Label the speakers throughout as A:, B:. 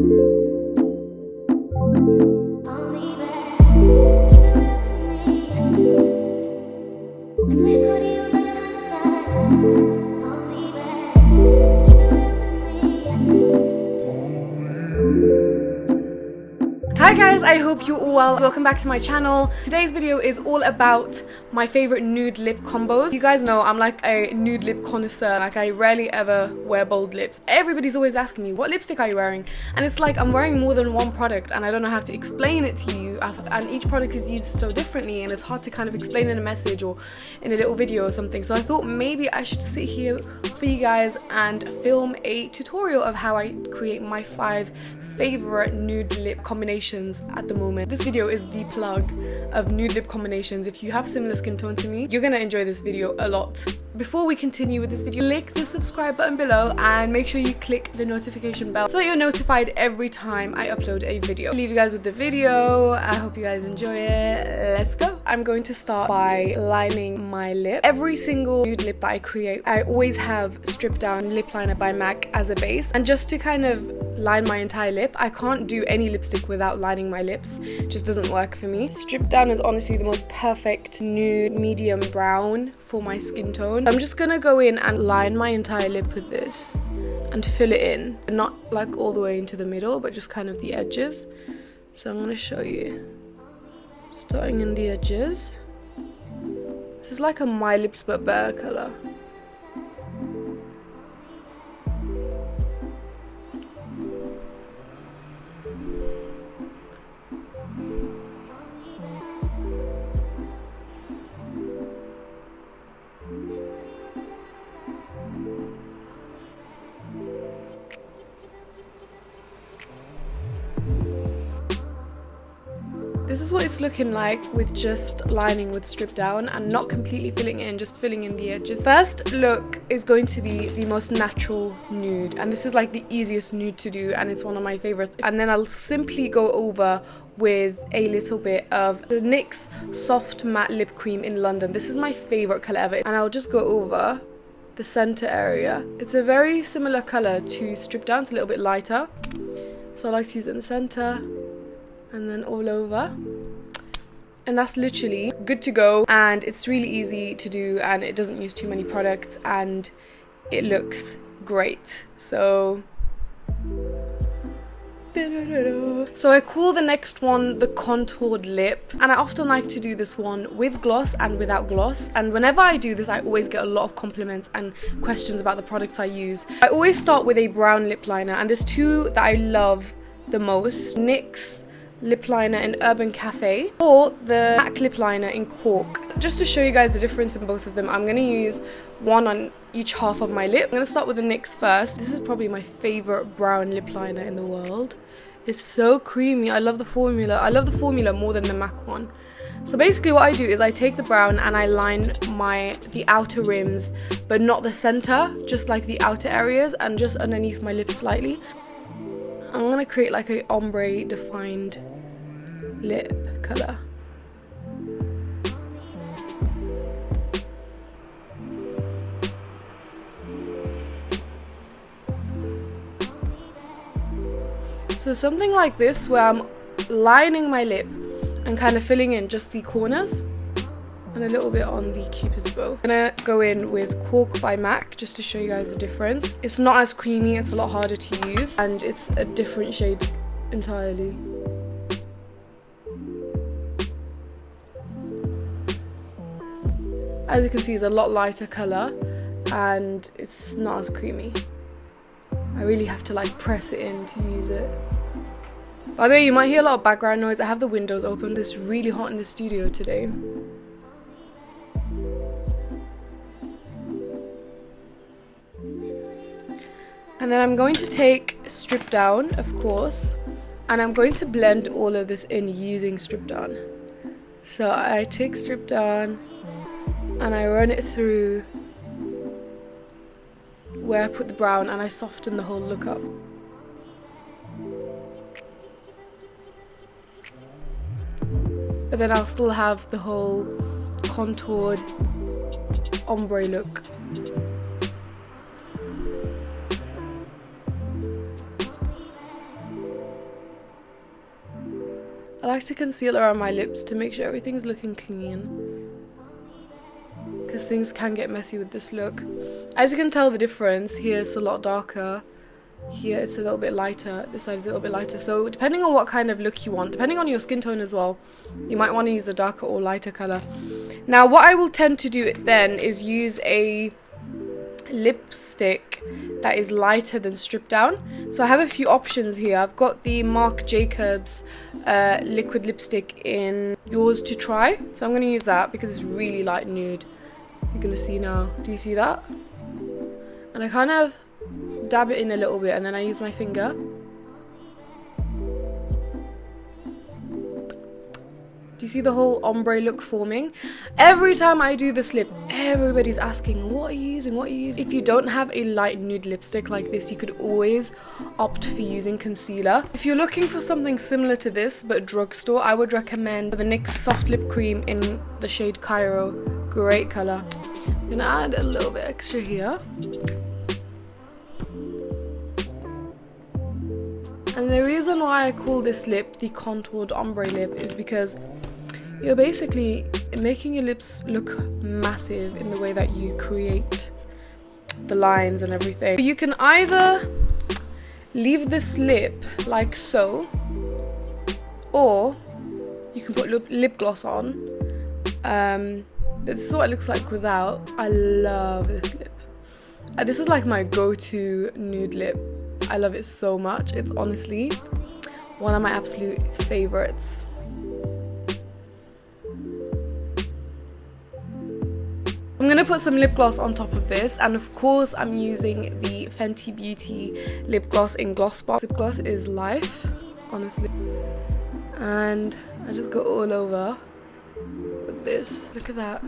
A: Hi guys, I hope you're all well. Welcome back to my channel. Today's video is all about my favorite nude lip combos. You guys know I'm like a nude lip connoisseur. Like, I rarely ever wear bold lips. Everybody's always asking me, what lipstick are you wearing? And it's like, I'm wearing more than one product and I don't know how to explain it to you. And each product is used so differently and it's hard to kind of explain in a message or in a little video or something. So I thought maybe I should sit here for you guys and film a tutorial of how I create my 5 favorite nude lip combinations at the moment. This video is the plug of nude lip combinations. If you have similar skin tone to me, you're gonna enjoy this video a lot. Before we continue with this video, click the subscribe button below and make sure you click the notification bell so that you're notified every time I upload a video. I'll leave you guys with the video. I hope you guys enjoy it. Let's go. I'm going to start by lining my lip. Every single nude lip that I create, I always have Stripped Down lip liner by MAC as a base, and just to kind of line my entire lip, I can't do any lipstick without lining my lips. It just doesn't work for me. Stripped Down is honestly the most perfect nude medium brown for my skin tone. I'm just gonna go in and line my entire lip with this and fill it in, not like all the way into the middle, but just kind of the edges. So I'm gonna show you, starting in the edges. This is like a My Lips But Better color. This is what it's looking like with just lining with Stripped Down and not completely filling it in, just filling in the edges. First look is going to be the most natural nude, and this is like the easiest nude to do and it's one of my favorites. And then I'll simply go over with a little bit of the NYX Soft Matte Lip Cream in London. This is my favorite color ever, and I'll just go over the center area. It's a very similar color to Stripped Down, it's a little bit lighter. So I like to use it in the center and then all over, and that's literally good to go. And it's really easy to do and it doesn't use too many products and it looks great. So I call the next one the contoured lip, and I often like to do this one with gloss and without gloss, and whenever I do this I always get a lot of compliments and questions about the products I use. I always start with a brown lip liner, and there's 2 that I love the most: NYX lip liner in Urban Cafe or the MAC lip liner in Cork. Just to show you guys the difference in both of them, I'm going to use one on each half of my lip. I'm going to start with the NYX first. This is probably my favorite brown lip liner in the world. It's so creamy. I love the formula. I love the formula more than the MAC one. So basically what I do is I take the brown and I line the outer rims, but not the center, just like the outer areas and just underneath my lips slightly. I'm going to create like a ombre defined lip color. So something like this, where I'm lining my lip and kind of filling in just the corners and a little bit on the cupid's bow. I'm gonna go in with Cork by MAC just to show you guys the difference. It's not as creamy, it's a lot harder to use, and it's a different shade entirely. As you can see, it's a lot lighter color and it's not as creamy. I really have to like press it in to use it. By the way, you might hear a lot of background noise. I have the windows open. It's really hot in the studio today. And then I'm going to take Stripped Down, of course, and I'm going to blend all of this in using Stripped Down. So I take Stripped Down and I run it through where I put the brown and I soften the whole look up. But then I'll still have the whole contoured ombre look. like to conceal around my lips to make sure everything's looking clean, because things can get messy with this look. As you can tell the difference, here it's a lot darker, here it's a little bit lighter, this side is a little bit lighter. So depending on what kind of look you want, depending on your skin tone as well, you might want to use a darker or lighter color. Now what I will tend to do then is use a lipstick that is lighter than Strip Down. So I have a few options here. I've got the Marc Jacobs liquid lipstick in Yours to Try, so I'm going to use that because it's really light nude. You're going to see now. Do you see that? And I kind of dab it in a little bit and then I use my finger. Do you see the whole ombre look forming? Every time I do this lip, everybody's asking, what are you using? What are you using? If you don't have a light nude lipstick like this, you could always opt for using concealer. If you're looking for something similar to this, but drugstore, I would recommend the NYX Soft Lip Cream in the shade Cairo. Great color. I'm gonna add a little bit extra here. And the reason why I call this lip the contoured ombre lip is because you're basically making your lips look massive in the way that you create the lines and everything. You can either leave this lip like so, or you can put lip gloss on. This is what it looks like without. I love this lip. This is like my go-to nude lip. I love it so much. It's honestly one of my absolute favorites. I'm gonna put some lip gloss on top of this, and of course I'm using the Fenty Beauty lip gloss in Gloss Bomb. Lip gloss is life, honestly. And I just go all over with this. Look at that.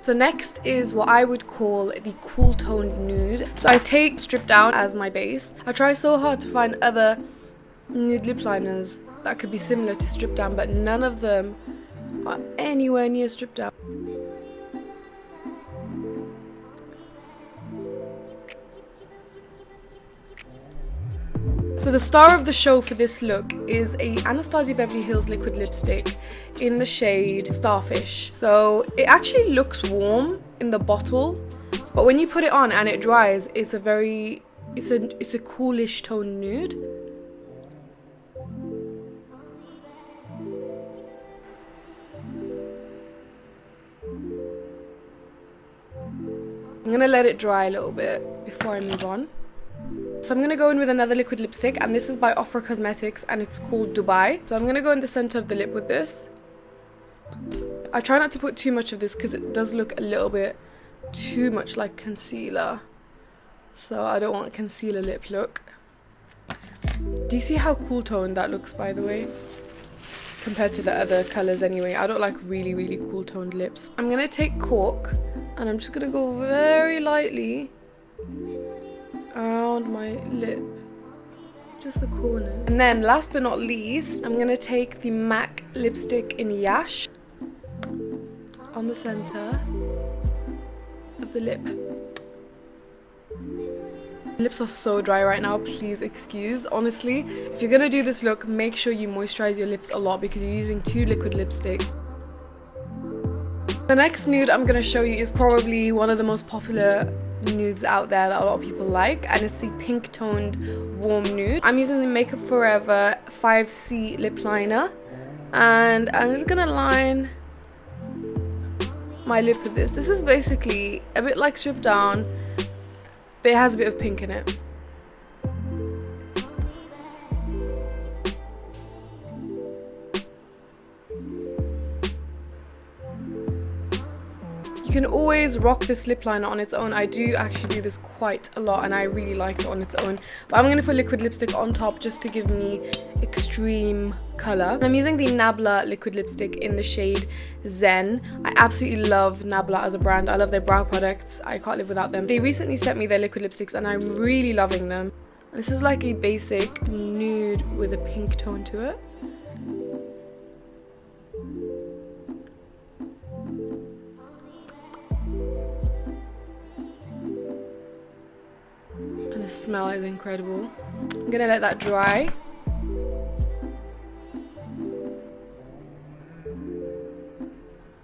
A: So next is what I would call the cool toned nude. So I take Strip Down as my base. I try so hard to find other nude lip liners that could be similar to Strip Down, but none of them are anywhere near Strip Down. So the star of the show for this look is a Anastasia Beverly Hills liquid lipstick in the shade Starfish. So it actually looks warm in the bottle, but when you put it on and it dries, it's a coolish tone nude. I'm gonna let it dry a little bit before I move on. So I'm gonna go in with another liquid lipstick, and this is by Ofra Cosmetics and it's called Dubai. So I'm gonna go in the center of the lip with this. I try not to put too much of this because it does look a little bit too much like concealer. So I don't want a concealer lip look. Do you see how cool toned that looks, by the way? Compared to the other colors anyway. I don't like really, really cool toned lips. I'm gonna take Cork and I'm just gonna go very lightly around my lip, just the corner. And then last but not least, I'm gonna take the MAC lipstick in Yash on the center of the lip. Lips are so dry right now, please excuse. Honestly, if you're gonna do this look, make sure you moisturize your lips a lot because you're using 2 liquid lipsticks. The next nude I'm gonna show you is probably one of the most popular nudes out there that a lot of people like, and it's the pink toned warm nude. I'm using the Makeup Forever 5C lip liner, and I'm just gonna line my lip with this. This is basically a bit like Strip Down, but it has a bit of pink in it. You can always rock this lip liner on its own. I do actually do this quite a lot and I really like it on its own. But I'm going to put liquid lipstick on top just to give me extreme colour. I'm using the Nabla liquid lipstick in the shade Zen. I absolutely love Nabla as a brand. I love their brow products. I can't live without them. They recently sent me their liquid lipsticks and I'm really loving them. This is like a basic nude with a pink tone to it. smell is incredible. I'm gonna let that dry.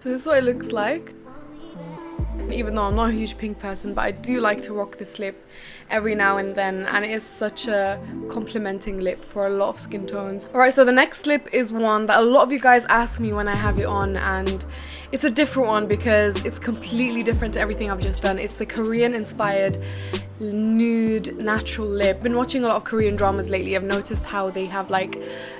A: So this is what it looks like. Even though I'm not a huge pink person, but I do like to rock this lip every now and then, and it is such a complimenting lip for a lot of skin tones. Alright, so the next lip is one that a lot of you guys ask me when I have it on, and it's a different one because it's completely different to everything I've just done. It's the Korean inspired nude natural lip. Been watching a lot of Korean dramas lately. I've noticed how they have like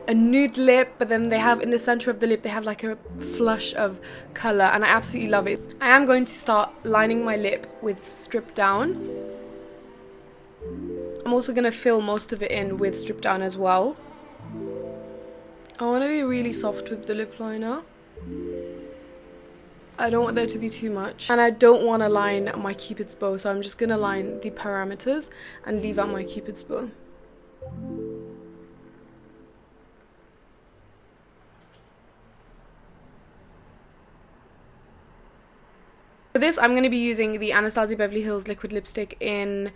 A: a nude lip, but then they have in the center of the lip they have like a flush of color, and I absolutely love it. I am going to start lining my lip with Strip Down. I'm also going to fill most of it in with Strip Down as well. I want to be really soft with the lip liner. I don't want there to be too much, and I don't want to line my Cupid's bow, so I'm just going to line the parameters and leave out my Cupid's bow. For this, I'm going to be using the Anastasia Beverly Hills liquid lipstick in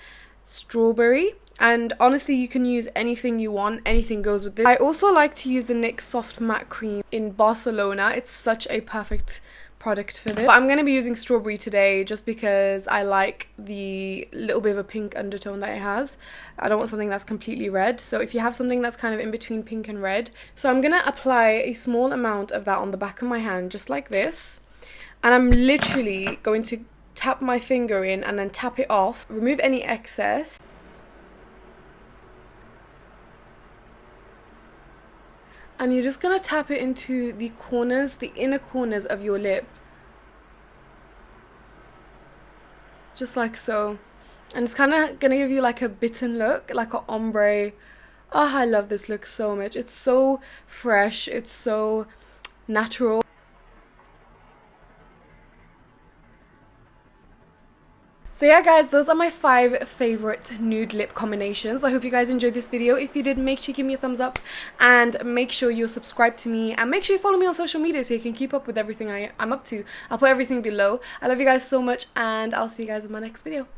A: Strawberry. And honestly, you can use anything you want. Anything goes with this. I also like to use the NYX Soft Matte Cream in Barcelona. It's such a perfect product for this. But I'm going to be using Strawberry today just because I like the little bit of a pink undertone that it has. I don't want something that's completely red. So if you have something that's kind of in between pink and red. So I'm going to apply a small amount of that on the back of my hand, just like this. And I'm literally going to tap my finger in and then tap it off, remove any excess. And you're just going to tap it into the corners, the inner corners of your lip. Just like so. And it's kind of going to give you like a bitten look, like an ombre. Oh, I love this look so much. It's so fresh. It's so natural. So yeah guys, those are my 5 favorite nude lip combinations. I hope you guys enjoyed this video. If you did, make sure you give me a thumbs up and make sure you're subscribed to me, and make sure you follow me on social media so you can keep up with everything I'm up to. I'll put everything below. I love you guys so much, and I'll see you guys in my next video.